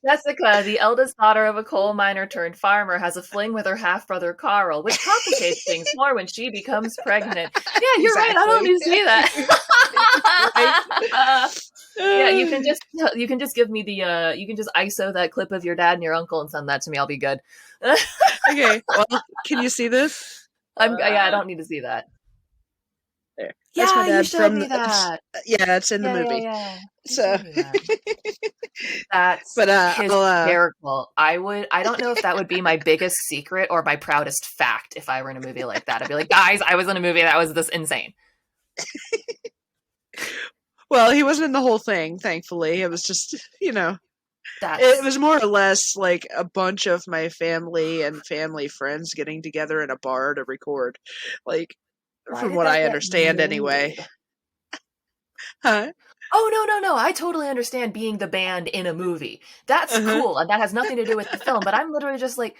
Jessica, the eldest daughter of a coal miner turned farmer, has a fling with her half brother Carl, which complicates things more when she becomes pregnant. Yeah, you're right. I don't Exactly. need to see Right? that. Yeah, you can just give me the you can just ISO that clip of your dad and your uncle and send that to me. I'll be good. Okay, well, can you see this? Yeah, I don't need to see that. There. That's my Yeah, you dad showed from me that. yeah, it's in the movie. Yeah. You So showed me that. That's but I'll hysterical. I don't know if that would be my biggest secret or my proudest fact if I were in a movie like that. I'd be like, guys, I was in a movie that was this insane. well, he wasn't in the whole thing, thankfully. It was just, it That's was more or less like a bunch of my family and family friends getting together in a bar to record. Like, why from did what that I get understand anyway. made? Huh? Oh no. I totally understand being the band in a movie. That's Uh-huh. cool, and that has nothing to do with the film, but I'm literally just like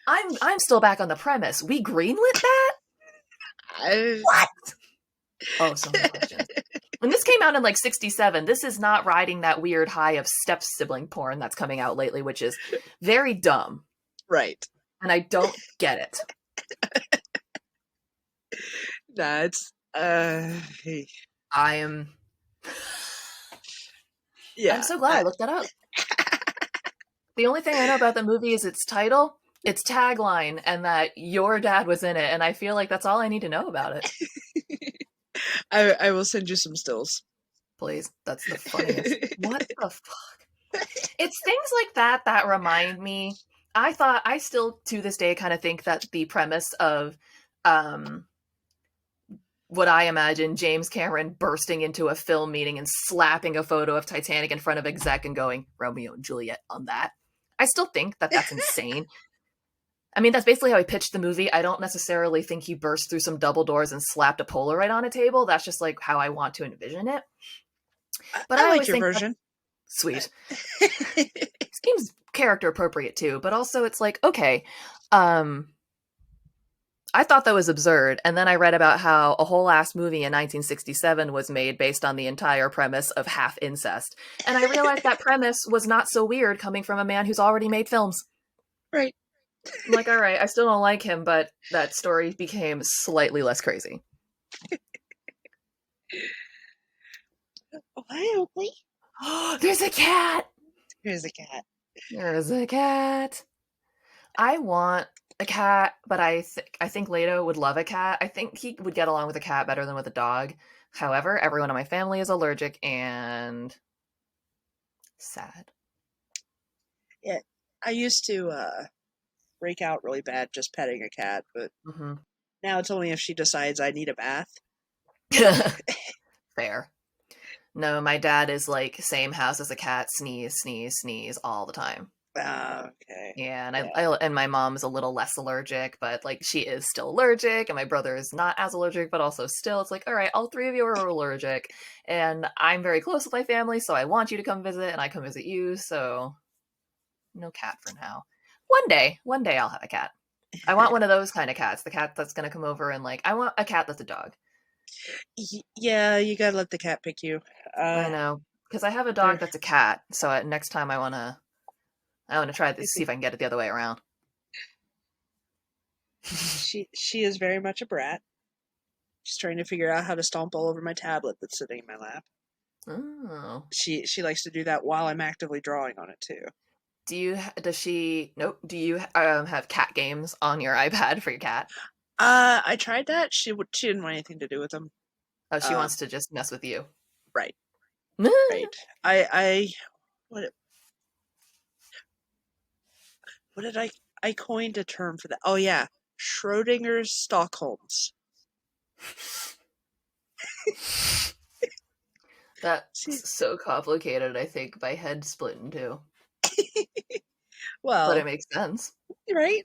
I'm still back on the premise. We greenlit that? I, What? Oh, so many questions. And this came out in like 67. This is not riding that weird high of step sibling porn that's coming out lately, which is very dumb. right. And I don't get it. That's I am yeah. I'm so glad I looked that up. The only thing I know about the movie is its title, its tagline, and that your dad was in it, and I feel like that's all I need to know about it. I will send you some stills. Please. That's the funniest. What the fuck? It's things like that that remind me. I still to this day kind of think that the premise of what I imagine James Cameron bursting into a film meeting and slapping a photo of Titanic in front of exec and going Romeo and Juliet on that. I still think that that's insane. I mean, that's basically how he pitched the movie. I don't necessarily think he burst through some double doors and slapped a Polaroid on a table. That's just like how I want to envision it. But I I like always your think version. sweet. Seems character appropriate too, but also it's like, okay, I thought that was absurd, and then I read about how a whole ass movie in 1967 was made based on the entire premise of half incest. And I realized that premise was not so weird coming from a man who's already made films. Right. I'm like, all right, I still don't like him, but that story became slightly less crazy. Hi, Oakley. There's a cat! Here's a cat. There's a cat. I want a cat, but I think Leto would love a cat. I think he would get along with a cat better than with a dog. However, everyone in my family is allergic and sad. Yeah, I used to break out really bad just petting a cat, but now it's only if she decides I need a bath. Fair. No, my dad is like same house as a cat, sneeze, sneeze, sneeze all the time. Okay. Yeah, and I and my mom is a little less allergic, but like she is still allergic, and my brother is not as allergic, but also still, it's like, all right, all three of you are allergic, and I'm very close with my family, so I want you to come visit, and I come visit you, so no cat for now. One day I'll have a cat. I want one of those kind of cats, the cat that's gonna come over and like, I want a cat that's a dog. Yeah, you gotta let the cat pick you. I know, because I have a dog that's a cat, so next time I want to try this, see if I can get it the other way around. She is very much a brat. She's trying to figure out how to stomp all over my tablet that's sitting in my lap. Oh. She likes to do that while I'm actively drawing on it too. Do you have cat games on your iPad for your cat? I tried that. She didn't want anything to do with them. Oh, she wants to just mess with you. Right. Right. I what did I coined a term for that? Oh yeah, Schrodinger's Stockholms. That's so complicated. I think my head split in two. Well, but it makes sense, right?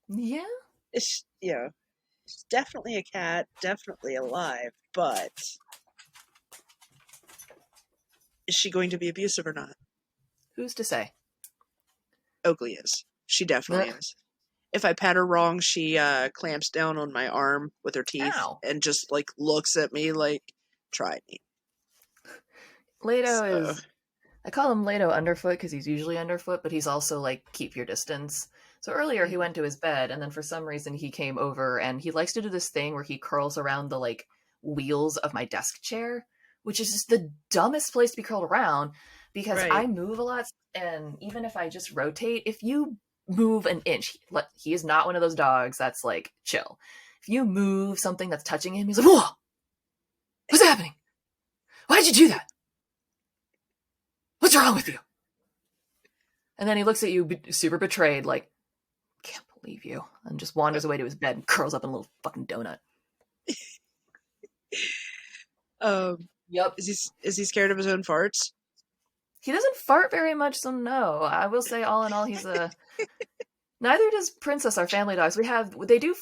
Yeah. It's it's definitely a cat, definitely alive, but is she going to be abusive or not? Who's to say? Oakley is. She definitely is. If I pat her wrong, she clamps down on my arm with her teeth and just like looks at me like, try me. Leto is I call him Leto Underfoot because he's usually underfoot, but he's also like keep your distance. So earlier he Mhm. went to his bed, and then for some reason he came over, and he likes to do this thing where he curls around the like wheels of my desk chair, which is just the dumbest place to be curled around because I Right. move a lot, and even if I just rotate, if you move an inch, he is not one of those dogs that's like chill. If you move something that's touching him, he's like, "Whoa, what's happening? Why'd you do that? What's wrong with you?" And then he looks at you super betrayed, like, "Can't believe you," and just wanders away to his bed and curls up in a little fucking donut. Um, Yep. is he scared of his own farts? He doesn't fart very much, so no. I will say, all in all, he's a. Neither does Princess, our family dogs. They do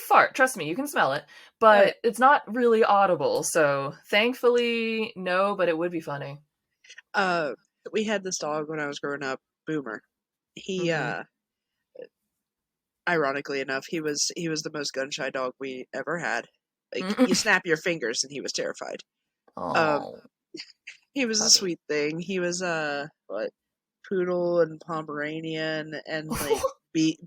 fart. Trust me, you can smell it, All right. but it's not really audible. So thankfully, no. But it would be funny. Uh, we had this dog when I was growing up, Boomer. He, Mm-hmm. ironically enough, he was the most gun shy dog we ever had. Like you Mm-mm. snap your fingers and he was terrified. Um, Oh, he was a puppy. sweet thing. He was what, poodle and Pomeranian and like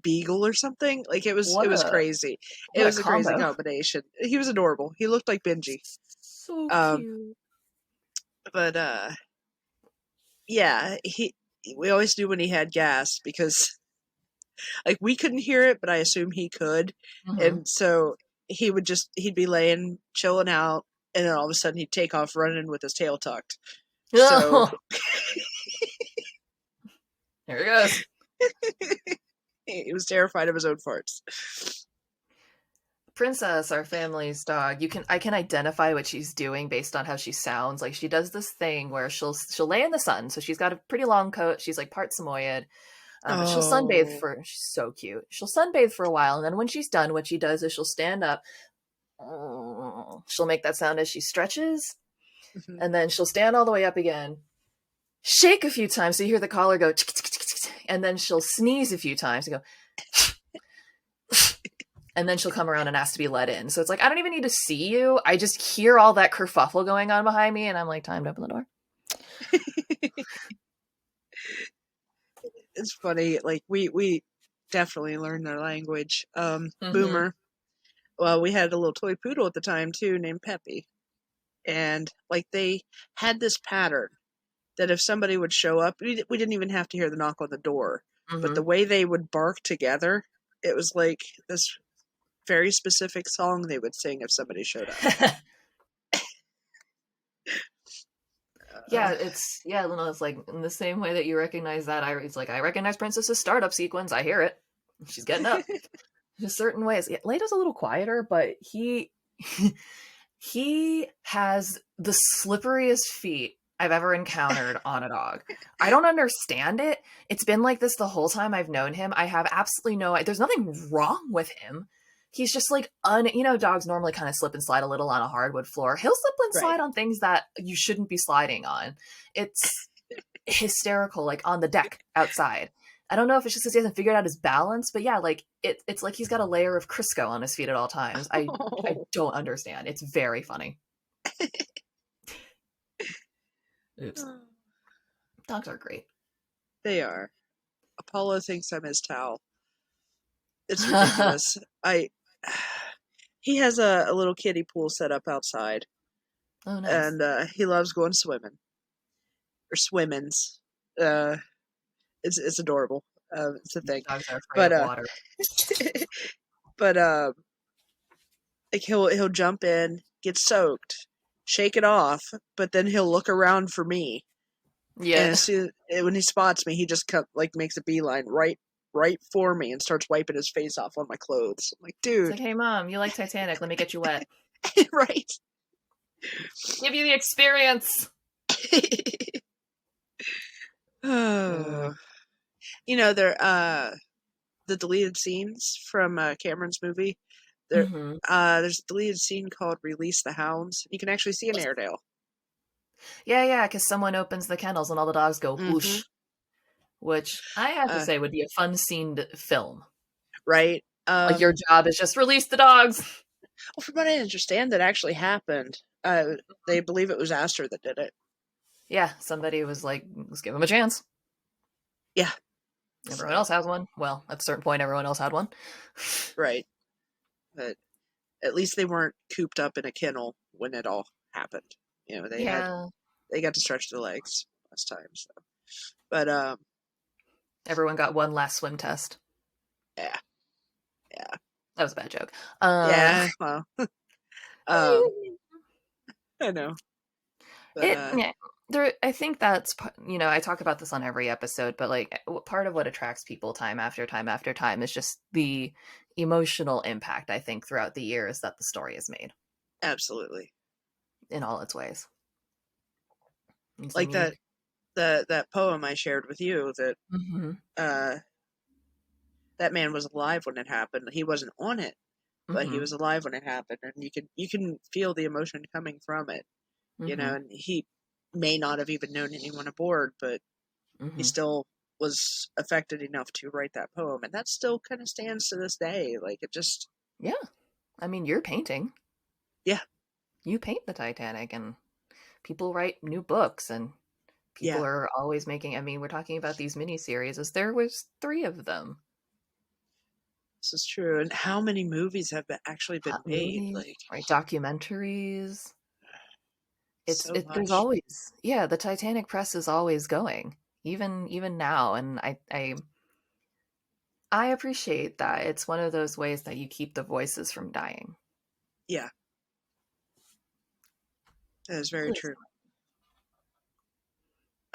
beagle or something. Like it what was a crazy. It what a was a crazy combo! combination. He was adorable. He looked like Benji. So Um, cute. but yeah, he. We always knew when he had gas because like we couldn't hear it, but I assume he could, Mm-hmm. and so he'd be laying chilling out, and then all of a sudden he'd take off running with his tail tucked. So Oh, here he goes. he was terrified of his own farts. Princess, our family's dog, I can identify what she's doing based on how she sounds. Like she does this thing where she'll lay in the sun. So she's got a pretty long coat. She's like part Samoyed. But she'll sunbathe Oh. for she's so cute. She'll sunbathe for a while, and then when she's done, what she does is she'll stand up. She'll make that sound as she stretches, Mhm. and then she'll stand all the way up again, shake a few times so you hear the collar go, and then she'll sneeze a few times and go, and then she'll come around and ask to be let in. So it's like I don't even need to see you. I just hear all that kerfuffle going on behind me, and I'm like, time to open the door. It's funny. Like we definitely learned their language. Mm-hmm. Boomer. Well, we had a little toy poodle at the time too, named Peppy, and like they had this pattern that if somebody would show up, we didn't even have to hear the knock on the door, but Mm-hmm. the way they would bark together, it was like this very specific song they would sing if somebody showed up. Yeah, Uh, it's like in the same way that you recognize that. It's like I recognize Princess's startup sequence. I hear it. She's getting up. There's certain ways. Yeah, Leto's a little quieter, but he has the slipperiest feet I've ever encountered on a dog. I don't understand it. It's been like this the whole time I've known him. I have absolutely there's nothing wrong with him. He's just like dogs normally kind of slip and slide a little on a hardwood floor. He'll slip and right. slide on things that you shouldn't be sliding on. It's hysterical, like on the deck outside. I don't know if it's just because he hasn't figured out his balance, but yeah, like it's like he's got a layer of Crisco on his feet at all times. I Oh, don't understand. It's very funny. Oops. Dogs are great. they are. Apollo thinks I'm his towel. It's ridiculous. I he has a little kiddie pool set up outside, Oh, nice. and he loves going swimming or swimmins. Uh, it's adorable. It's a thing, Dogs are afraid but of water. but like he'll jump in, get soaked, shake it off, but then he'll look around for me, and Yeah. when he spots me, he just like makes a beeline right for me and starts wiping his face off on my clothes. I'm like, It's like, dude, hey, mom, you like Titanic? Let me get you wet. right? Give you the experience. Oh, they're the deleted scenes from Cameron's movie. There, Mm-hmm. there's a deleted scene called "Release the Hounds." You can actually see an Airedale. Yeah, because someone opens the kennels and all the dogs go Mm-hmm. whoosh, which I have to Uh, say would be a fun scene to film. right. Like your job is just release the dogs. Well, from what I understand, that actually happened. They believe it was Astor that did it. Yeah, somebody was like, let's give him a chance. Yeah. Everyone So, else has one. Well, at a certain point, everyone else had one. right. But at least they weren't cooped up in a kennel when it all happened. You know, Yeah. they got to stretch their legs last time. So, but Everyone got one last swim test. yeah, yeah, That was a bad joke. yeah. Well, um, I know, but Yeah, there. I think that's I talk about this on every episode, but like part of what attracts people time after time after time is just the emotional impact. I think throughout the years that the story has made absolutely. in all its ways. It's Like unique. that poem I shared with you that Hmm. uh that man was alive when it happened. He wasn't on it, but he Hmm. was alive when it happened, and you can feel the emotion coming from it. You know, Hmm. and he may not have even known anyone aboard, but he Hmm. still was affected enough to write that poem, and that still kind of stands to this day. Like it just, Yeah, I mean, you're painting. yeah, You paint the Titanic, and people write new books, and people yeah, are always making. I mean, we're talking about these miniseries. As there was 3 of them. this is true. And how many movies have actually been made? Movies, Like right? Documentaries. so There's much. always, yeah, the Titanic press is always going, even now, and I appreciate that. It's one of those ways that you keep the voices from dying. Yeah, that is very Listen, true.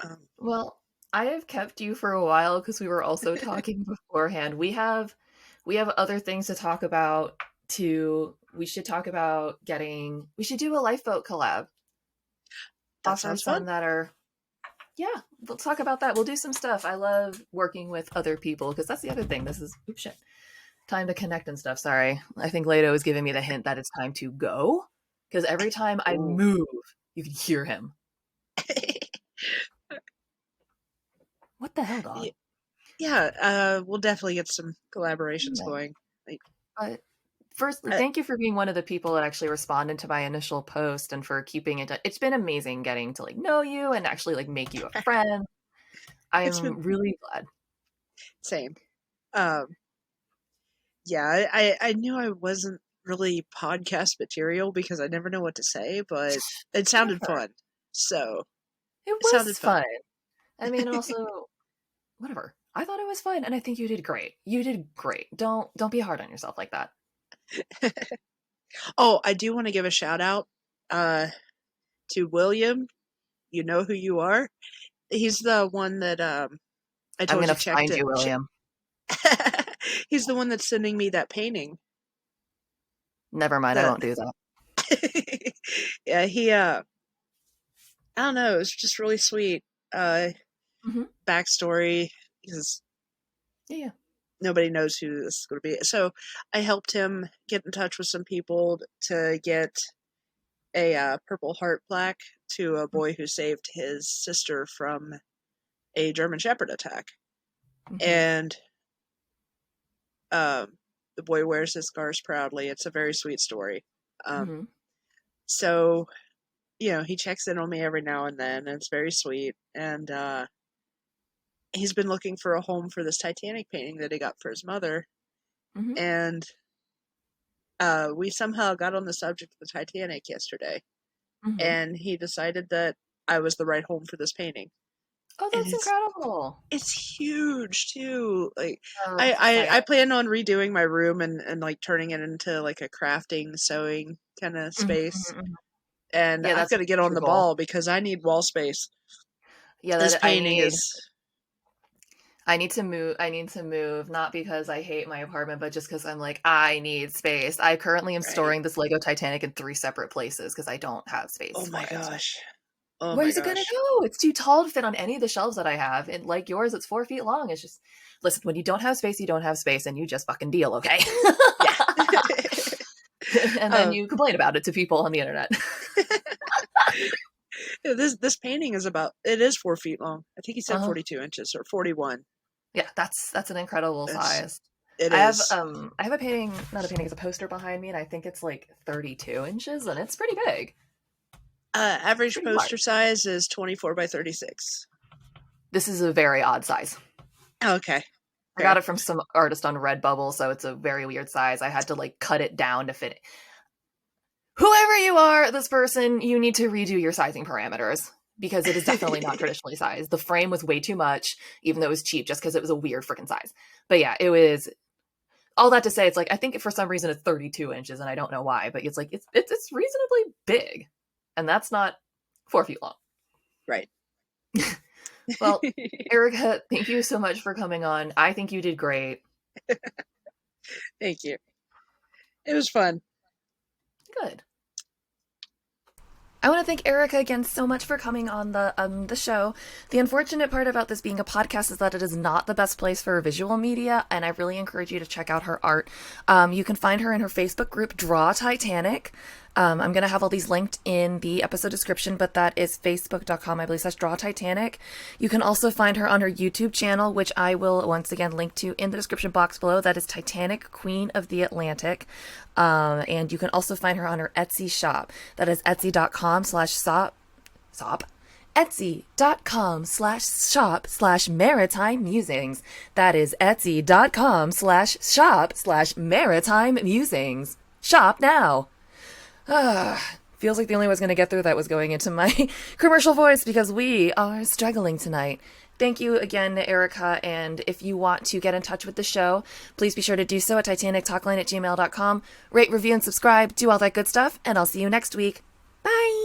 Um, well, I have kept you for a while because we were also talking beforehand. We have other things to talk about too. We should talk about we should do a lifeboat collab. that Offer sounds fun. some that are Yeah, we'll talk about that. We'll do some stuff. I love working with other people because that's the other thing. This is oops shit. Time to connect and stuff. Sorry. I think Leto is giving me the hint that it's time to go. Because every time I Ooh. move, you can hear him. What the hell, dog? Yeah, we'll definitely get some collaborations Yeah. going. Like, But first, uh, thank you for being one of the people that actually responded to my initial post and for keeping it. It's been amazing getting to like know you and actually like make you a friend. it's been I'm really glad. same. Um, yeah, I knew I wasn't really podcast material because I never know what to say, but it sounded Never. fun. So It it sounded was fun. fun. I mean, also, whatever. I thought it was fun, and I think you did great. You did great. Don't be hard on yourself like that. Oh, I do want to give a shout out uh, to William. You know who you are. He's the one that I I'm told gonna you checked find it. you, William. He's the one that's sending me that painting. Never mind. I The won't do that. yeah, I don't know. It's just really sweet. Uh, Hmm. Backstory because Yeah, yeah. nobody knows who this is going to be. So I helped him get in touch with some people to get a Purple Heart plaque to a boy who saved his sister from a German Shepherd attack. Hmm. And um, the boy wears his scars proudly. It's a very sweet story. Um, Hmm. so, you know, he checks in on me every now and then, and it's very sweet. And he's been looking for a home for this Titanic painting that he got for his mother. Hmm. And we somehow got on the subject of the Titanic yesterday, Hmm. and he decided that I was the right home for this painting. Oh, And that's incredible. it's huge too. Like Oh, that's I exciting. plan on redoing my room and like turning it into like a crafting sewing kind of Mhm, space. mhm, mhm. And Yeah, I've that's got a to get on future the goal. ball because I need wall space. Yeah, This that painting is I need to move. I need to move, not because I hate my apartment, but just because I'm like, I need space. I currently am right. storing this Lego Titanic in 3 separate places because I don't have Oh space for my it. gosh. Oh my Where's it gonna gosh. go? It's too tall to fit on any of the shelves that I have. And like yours, it's 4 feet long. It's just, listen, when you don't have space, you don't have space, and you just fucking deal, okay? Yeah. And then um, you complain about it to people on the internet. this painting is about it is 4 feet long. I think he said Uh-huh. 42 inches or 41. Yeah, that's an incredible It's, size. it is. I have a painting, not a painting, it's a poster behind me, and I think it's like 32 inches, and it's pretty big. Average Pretty poster large. size is 24 by 36. This is a very odd size. Okay. I got it from some artist on Redbubble, so it's a very weird size. I had to like cut it down to fit it. Whoever you are, this person, you need to redo your sizing parameters because it is definitely not traditionally sized. The frame was way too much, even though it was cheap, just because it was a weird freaking size. But yeah, it was all that to say. It's like I think for some reason it's 32 inches, and I don't know why, but it's like it's reasonably big, and that's not 4 feet long. Right. Well, Erica, thank you so much for coming on. I think you did great. Thank you. It was fun. Good. I want to thank Erica again so much for coming on the show. The unfortunate part about this being a podcast is that it is not the best place for visual media, and I really encourage you to check out her art. You can find her in her Facebook group, Draw Titanic. I'm going to have all these linked in the episode description, but that is facebook.com, I believe, /Draw Titanic. You can also find her on her YouTube channel, which I will once again link to in the description box below. That is Titanic, Queen of the Atlantic. And you can also find her on her Etsy shop. That is etsy.com/shop. Etsy.com/shop/maritime musings. That is etsy.com/shop/maritime musings. Shop now. Feels like the only way I was going to get through that was going into my commercial voice because we are struggling tonight. Thank you again, Erica, and if you want to get in touch with the show, please be sure to do so at titanictalkline@gmail.com. Rate, review, and subscribe, do all that good stuff, and I'll see you next week. Bye!